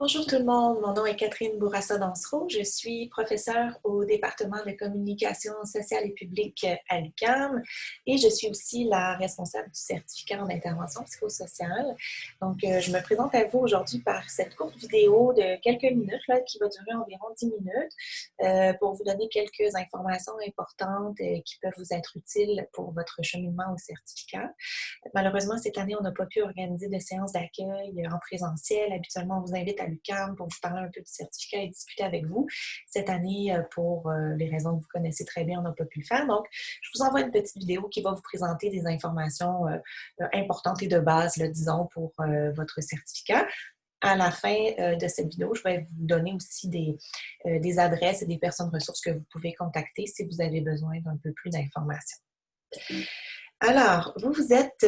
Bonjour tout le monde, mon nom est Catherine Bourassa-Dansereau. Je suis professeure au département de communication sociale et publique à l'UQAM et je suis aussi la responsable du certificat en intervention psychosociale. Donc, je me présente à vous aujourd'hui par cette courte vidéo de quelques minutes là, qui va durer environ 10 minutes pour vous donner quelques informations importantes qui peuvent vous être utiles pour votre cheminement au certificat. Malheureusement, cette année, on n'a pas pu organiser de séance d'accueil en présentiel. Habituellement, on vous invite à l'UQAM pour vous parler un peu du certificat et discuter avec vous. Cette année, pour les raisons que vous connaissez très bien, on n'a pas pu le faire. Donc, je vous envoie une petite vidéo qui va vous présenter des informations importantes et de base, là, disons, pour votre certificat. À la fin de cette vidéo, je vais vous donner aussi des adresses et des personnes ressources que vous pouvez contacter si vous avez besoin d'un peu plus d'informations. Alors, vous êtes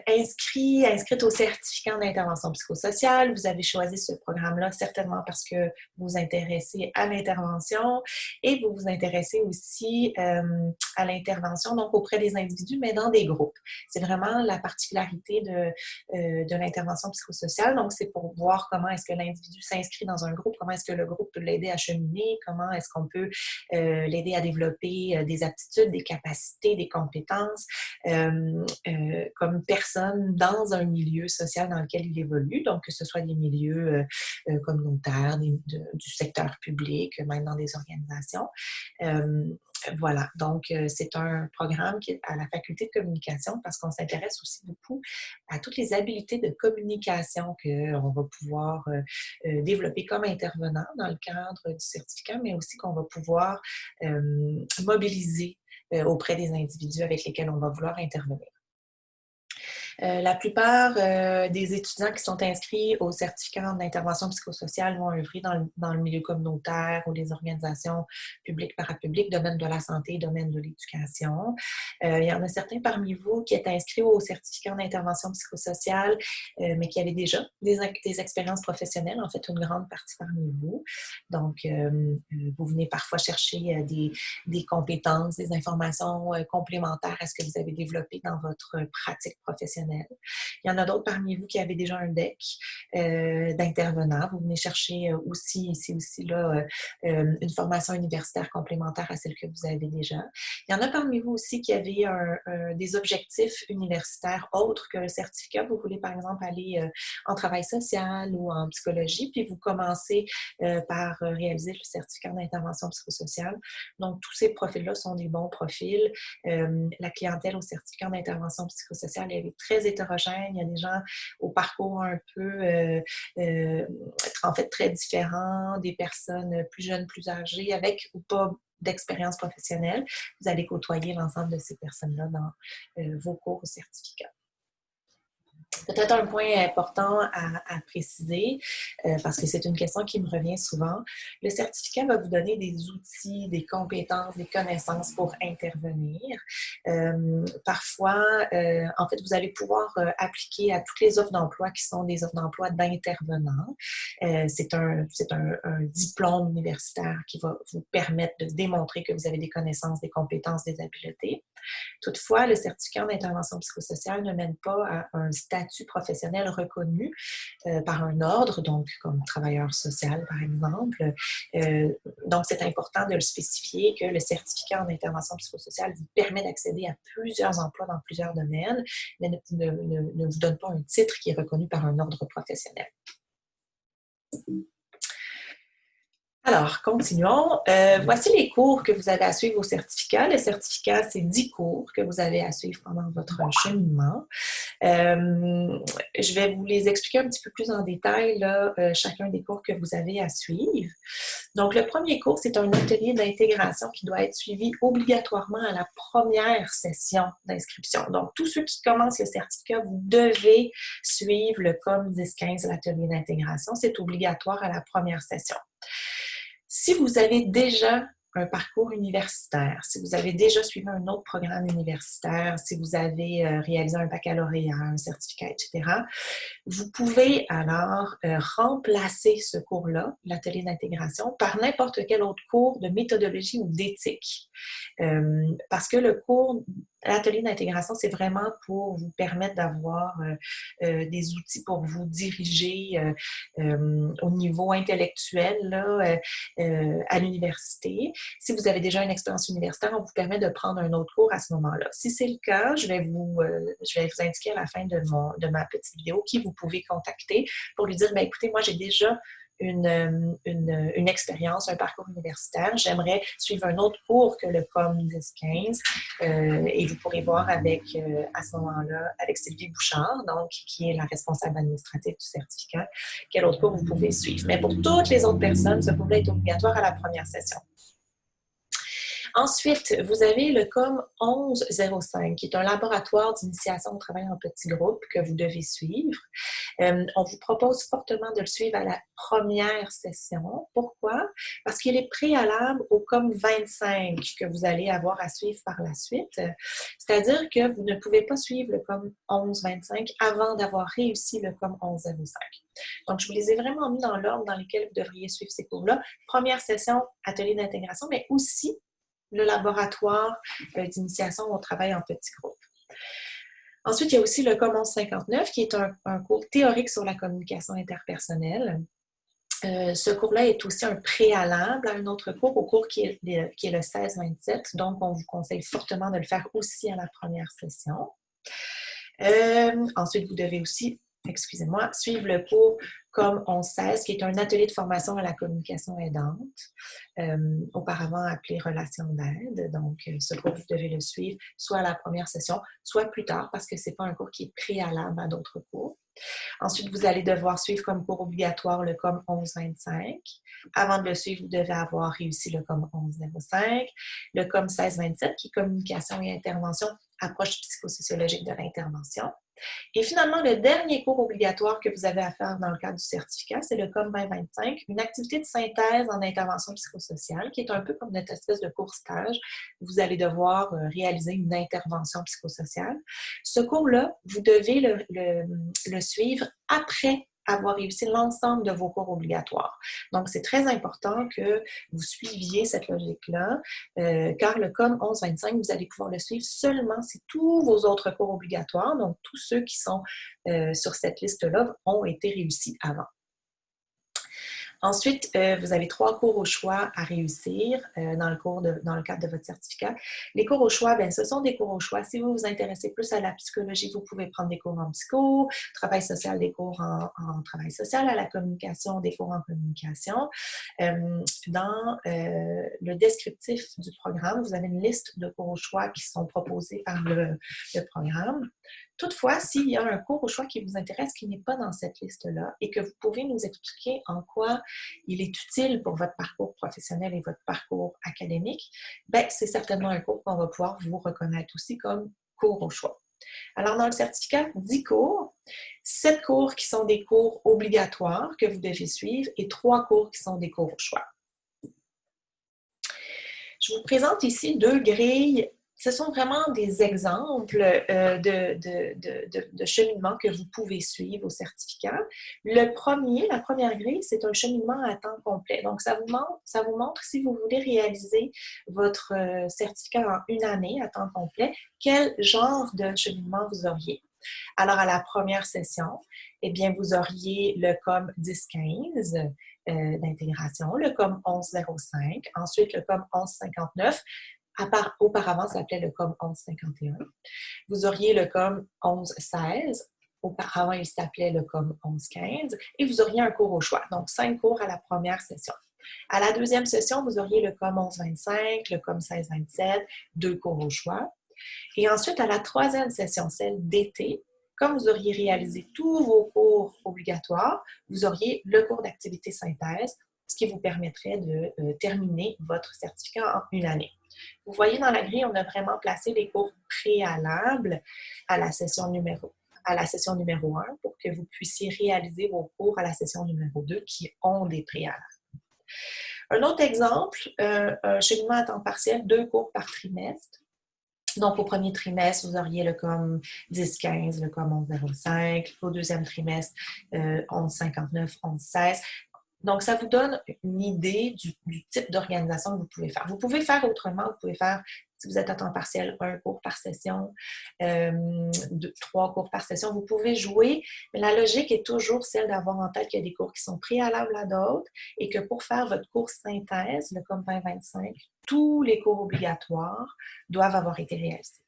inscrite au certificat en intervention psychosociale. Vous avez choisi ce programme-là certainement parce que vous vous intéressez à l'intervention et vous vous intéressez aussi à l'intervention donc auprès des individus, mais dans des groupes. C'est vraiment la particularité de l'intervention psychosociale. Donc, c'est pour voir comment est-ce que l'individu s'inscrit dans un groupe, comment est-ce que le groupe peut l'aider à cheminer, comment est-ce qu'on peut l'aider à développer des aptitudes, des capacités, des compétences. Comme personne dans un milieu social dans lequel il évolue, donc que ce soit des milieux communautaires, du secteur public, même dans des organisations. Voilà, donc c'est un programme qui est à la faculté de communication parce qu'on s'intéresse aussi beaucoup à toutes les habiletés de communication qu'on va pouvoir développer comme intervenant dans le cadre du certificat, mais aussi qu'on va pouvoir mobiliser auprès des individus avec lesquels on va vouloir intervenir. La plupart des étudiants qui sont inscrits au certificat d'intervention psychosociale vont œuvrer dans le milieu communautaire ou les organisations publiques, parapubliques, domaine de la santé, domaine de l'éducation. Il y en a certains parmi vous qui étaient inscrits au certificat d'intervention psychosociale, mais qui avaient déjà des expériences professionnelles, en fait, une grande partie parmi vous. Donc, vous venez parfois chercher des compétences, des informations complémentaires à ce que vous avez développé dans votre pratique professionnelle. Il y en a d'autres parmi vous qui avaient déjà un DEC d'intervenants. Vous venez chercher aussi là, une formation universitaire complémentaire à celle que vous avez déjà. Il y en a parmi vous aussi qui avaient des objectifs universitaires autres que le certificat. Vous voulez par exemple aller en travail social ou en psychologie, puis vous commencez par réaliser le certificat d'intervention psychosociale. Donc, tous ces profils-là sont des bons profils. La clientèle au certificat d'intervention psychosociale est très hétérogène. Il y a des gens au parcours un peu, en fait, très différents, des personnes plus jeunes, plus âgées, avec ou pas d'expérience professionnelle. Vous allez côtoyer l'ensemble de ces personnes-là dans vos cours au certificat. Peut-être un point important à préciser, parce que c'est une question qui me revient souvent. Le certificat va vous donner des outils, des compétences, des connaissances pour intervenir. Parfois, en fait, vous allez pouvoir appliquer à toutes les offres d'emploi qui sont des offres d'emploi d'intervenants. C'est un diplôme universitaire qui va vous permettre de démontrer que vous avez des connaissances, des compétences, des habiletés. Toutefois, le certificat d'intervention psychosociale ne mène pas à un statut professionnel reconnu par un ordre, donc comme travailleur social, par exemple. Donc, c'est important de le spécifier que le certificat en intervention psychosociale vous permet d'accéder à plusieurs emplois dans plusieurs domaines, mais ne vous donne pas un titre qui est reconnu par un ordre professionnel. Alors, continuons. Voici les cours que vous avez à suivre au certificat. Le certificat, c'est 10 cours que vous avez à suivre pendant votre cheminement. Je vais vous les expliquer un petit peu plus en détail, là, chacun des cours que vous avez à suivre. Donc, le premier cours, c'est un atelier d'intégration qui doit être suivi obligatoirement à la première session d'inscription. Donc, tous ceux qui commencent le certificat, vous devez suivre le COM 10-15, l'atelier d'intégration. C'est obligatoire à la première session. Si vous avez déjà un parcours universitaire, si vous avez déjà suivi un autre programme universitaire, si vous avez réalisé un baccalauréat, un certificat, etc., vous pouvez alors remplacer ce cours-là, l'atelier d'intégration, par n'importe quel autre cours de méthodologie ou d'éthique. Parce que le cours L'atelier d'intégration, c'est vraiment pour vous permettre d'avoir des outils pour vous diriger au niveau intellectuel là, à l'université. Si vous avez déjà une expérience universitaire, on vous permet de prendre un autre cours à ce moment-là. Si c'est le cas, je vais vous indiquer à la fin de ma petite vidéo qui vous pouvez contacter pour lui dire, écoutez, moi j'ai déjà une expérience, un parcours universitaire. J'aimerais suivre un autre cours que le COM 10-15 et vous pourrez voir à ce moment-là avec Sylvie Bouchard, donc, qui est la responsable administrative du certificat, quel autre cours vous pouvez suivre. Mais pour toutes les autres personnes, ce cours-là est obligatoire à la première session. Ensuite, vous avez le COM 1105, qui est un laboratoire d'initiation au travail en petits groupes que vous devez suivre. On vous propose fortement de le suivre à la première session. Pourquoi? Parce qu'il est préalable au COM 25 que vous allez avoir à suivre par la suite. C'est-à-dire que vous ne pouvez pas suivre le COM 1125 avant d'avoir réussi le COM 1105. Donc, je vous les ai vraiment mis dans l'ordre dans lequel vous devriez suivre ces cours-là. Première session, atelier d'intégration, mais aussi le laboratoire d'initiation au travail en petits groupes. Ensuite, il y a aussi le COM 1159 qui est un cours théorique sur la communication interpersonnelle. Ce cours-là est aussi un préalable à un autre cours, au cours qui est le 16-27. Donc, on vous conseille fortement de le faire aussi à la première session. Ensuite, vous devez aussi, suivre le cours COM 1116, qui est un atelier de formation à la communication aidante, auparavant appelé Relations d'aide. Donc, ce cours, vous devez le suivre soit à la première session, soit plus tard, parce que ce n'est pas un cours qui est préalable à d'autres cours. Ensuite, vous allez devoir suivre comme cours obligatoire le COM 1125. Avant de le suivre, vous devez avoir réussi le COM 1105, le COM 1627, qui est communication et intervention, approche psychosociologique de l'intervention. Et finalement, le dernier cours obligatoire que vous avez à faire dans le cadre du certificat, c'est le COM 2025, une activité de synthèse en intervention psychosociale, qui est un peu comme notre espèce de cours stage. Vous allez devoir réaliser une intervention psychosociale. Ce cours-là, vous devez le suivre après avoir réussi l'ensemble de vos cours obligatoires. Donc, c'est très important que vous suiviez cette logique-là, car le COM 1125, vous allez pouvoir le suivre seulement si tous vos autres cours obligatoires, donc tous ceux qui sont sur cette liste-là, ont été réussis avant. Ensuite, vous avez 3 cours au choix à réussir dans le cadre de votre certificat. Les cours au choix, ce sont des cours au choix. Si vous vous intéressez plus à la psychologie, vous pouvez prendre des cours en psycho, travail social, des cours en travail social, à la communication, des cours en communication. Dans le descriptif du programme, vous avez une liste de cours au choix qui sont proposés par le programme. Toutefois, s'il y a un cours au choix qui vous intéresse, qui n'est pas dans cette liste-là, et que vous pouvez nous expliquer en quoi il est utile pour votre parcours professionnel et votre parcours académique, c'est certainement un cours qu'on va pouvoir vous reconnaître aussi comme cours au choix. Alors, dans le certificat, 10 cours, 7 cours qui sont des cours obligatoires que vous devez suivre et 3 cours qui sont des cours au choix. Je vous présente ici 2 grilles. Ce sont vraiment des exemples de cheminement que vous pouvez suivre au certificat. La première grille, c'est un cheminement à temps complet. Donc, ça vous montre si vous voulez réaliser votre certificat en une année à temps complet, quel genre de cheminement vous auriez. Alors, à la première session, vous auriez le COM 10-15 d'intégration, le COM 11-05, ensuite le COM 11-59. Auparavant, ça s'appelait le COM 11-51. Vous auriez le COM 11-16. Auparavant, il s'appelait le COM 11-15. Et vous auriez un cours au choix. Donc, 5 cours à la première session. À la deuxième session, vous auriez le COM 11-25, le COM 16-27, 2 cours au choix. Et ensuite, à la troisième session, celle d'été, comme vous auriez réalisé tous vos cours obligatoires, vous auriez le cours d'activité synthèse, ce qui vous permettrait de terminer votre certificat en une année. Vous voyez dans la grille, on a vraiment placé les cours préalables à la session numéro 1 pour que vous puissiez réaliser vos cours à la session numéro 2 qui ont des préalables. Un autre exemple, un cheminement à temps partiel, 2 cours par trimestre. Donc, au premier trimestre, vous auriez le COM 10-15, le COM 11-05. Au deuxième trimestre, 11-59, 11-16. Donc, ça vous donne une idée du type d'organisation que vous pouvez faire. Vous pouvez faire autrement, vous pouvez faire, si vous êtes à temps partiel, 1 cours par session, 3 cours par session. Vous pouvez jouer, mais la logique est toujours celle d'avoir en tête qu'il y a des cours qui sont préalables à d'autres et que pour faire votre cours synthèse, le COM 2025, tous les cours obligatoires doivent avoir été réalisés.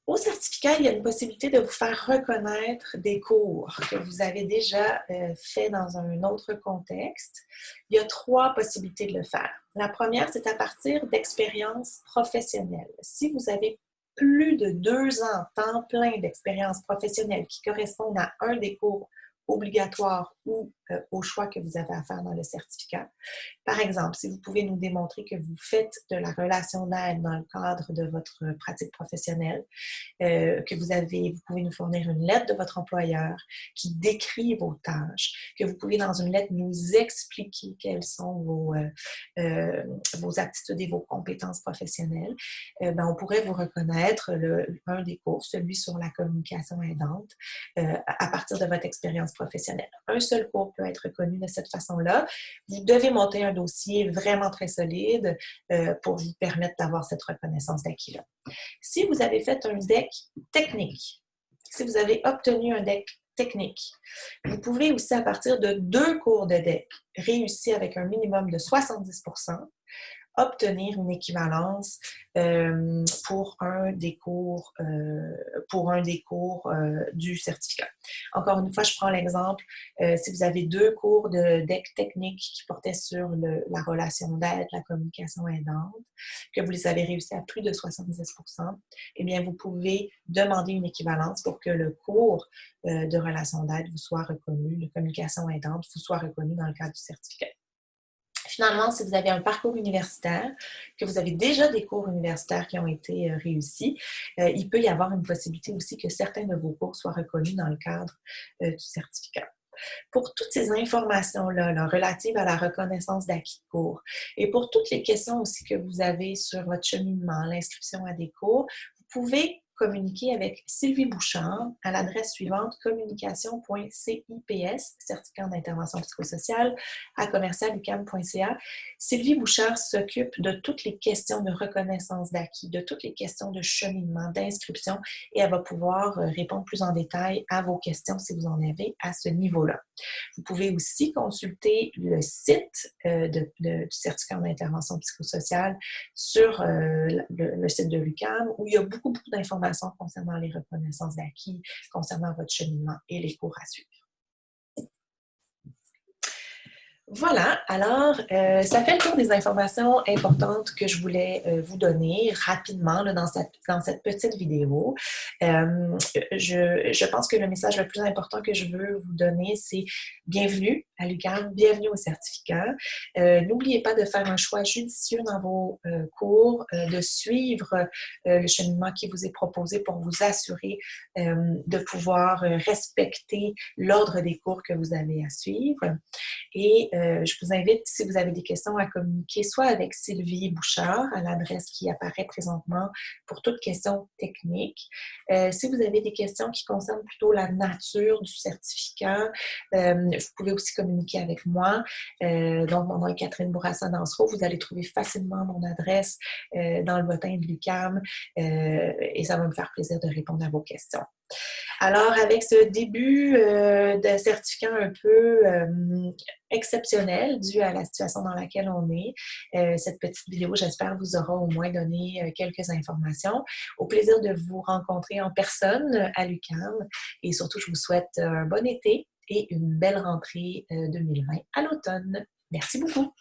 Au certificat, il y a une possibilité de vous faire reconnaître des cours que vous avez déjà fait dans un autre contexte. Il y a 3 possibilités de le faire. La première, c'est à partir d'expériences professionnelles. Si vous avez plus de 2 ans temps plein d'expérience professionnelle qui correspondent à un des cours obligatoires ou au choix que vous avez à faire dans le certificat. Par exemple, si vous pouvez nous démontrer que vous faites de la relation d'aide dans le cadre de votre pratique professionnelle, que vous pouvez nous fournir une lettre de votre employeur qui décrit vos tâches, que vous pouvez dans une lettre nous expliquer quelles sont vos aptitudes et vos compétences professionnelles, on pourrait vous reconnaître un des cours, celui sur la communication aidante, à partir de votre expérience professionnelle. Un seul cours peut être reconnu de cette façon-là. Vous devez monter un dossier vraiment très solide pour vous permettre d'avoir cette reconnaissance d'acquis-là. Si vous avez fait un DEC technique, si vous avez obtenu un DEC technique, vous pouvez aussi, à partir de 2 cours de DEC réussis avec un minimum de 70%, obtenir une équivalence pour un des cours du certificat. Encore une fois, je prends l'exemple, si vous avez 2 cours de DEC technique qui portaient sur la relation d'aide, la communication aidante, que vous les avez réussi à plus de 70%, eh bien, vous pouvez demander une équivalence pour que le cours de relation d'aide vous soit reconnu, de communication aidante vous soit reconnu dans le cadre du certificat. Finalement, si vous avez un parcours universitaire, que vous avez déjà des cours universitaires qui ont été réussis, il peut y avoir une possibilité aussi que certains de vos cours soient reconnus dans le cadre du certificat. Pour toutes ces informations-là relatives à la reconnaissance d'acquis de cours et pour toutes les questions aussi que vous avez sur votre cheminement, l'inscription à des cours, vous pouvez communiquer avec Sylvie Bouchard à l'adresse suivante communication.cips, certificat d'intervention psychosociale, à commercialucam.ca. Sylvie Bouchard s'occupe de toutes les questions de reconnaissance d'acquis, de toutes les questions de cheminement, d'inscription, et elle va pouvoir répondre plus en détail à vos questions si vous en avez à ce niveau-là. Vous pouvez aussi consulter le site du certificat d'intervention psychosociale sur le site de l'UQAM, où il y a beaucoup d'informations concernant les reconnaissances d'acquis, concernant votre cheminement et les cours à suivre. Voilà, alors ça fait le tour des informations importantes que je voulais vous donner rapidement là, dans cette petite vidéo. Je pense que le message le plus important que je veux vous donner, c'est bienvenue à l'UQAM, bienvenue au certificat. N'oubliez pas de faire un choix judicieux dans vos cours, de suivre le cheminement qui vous est proposé pour vous assurer de pouvoir respecter l'ordre des cours que vous avez à suivre. Et je vous invite, si vous avez des questions, à communiquer soit avec Sylvie Bouchard à l'adresse qui apparaît présentement pour toute question technique. Si vous avez des questions qui concernent plutôt la nature du certificat, vous pouvez aussi communiquer avec moi. Donc, mon nom est Catherine Bourassa-Dansereau. Vous allez trouver facilement mon adresse dans le bottin de l'UQAM et ça va me faire plaisir de répondre à vos questions. Alors, avec ce début de certificat un peu exceptionnel dû à la situation dans laquelle on est, cette petite vidéo, j'espère, vous aura au moins donné quelques informations. Au plaisir de vous rencontrer en personne à l'UQAM et surtout, je vous souhaite un bon été et une belle rentrée 2020 à l'automne. Merci beaucoup!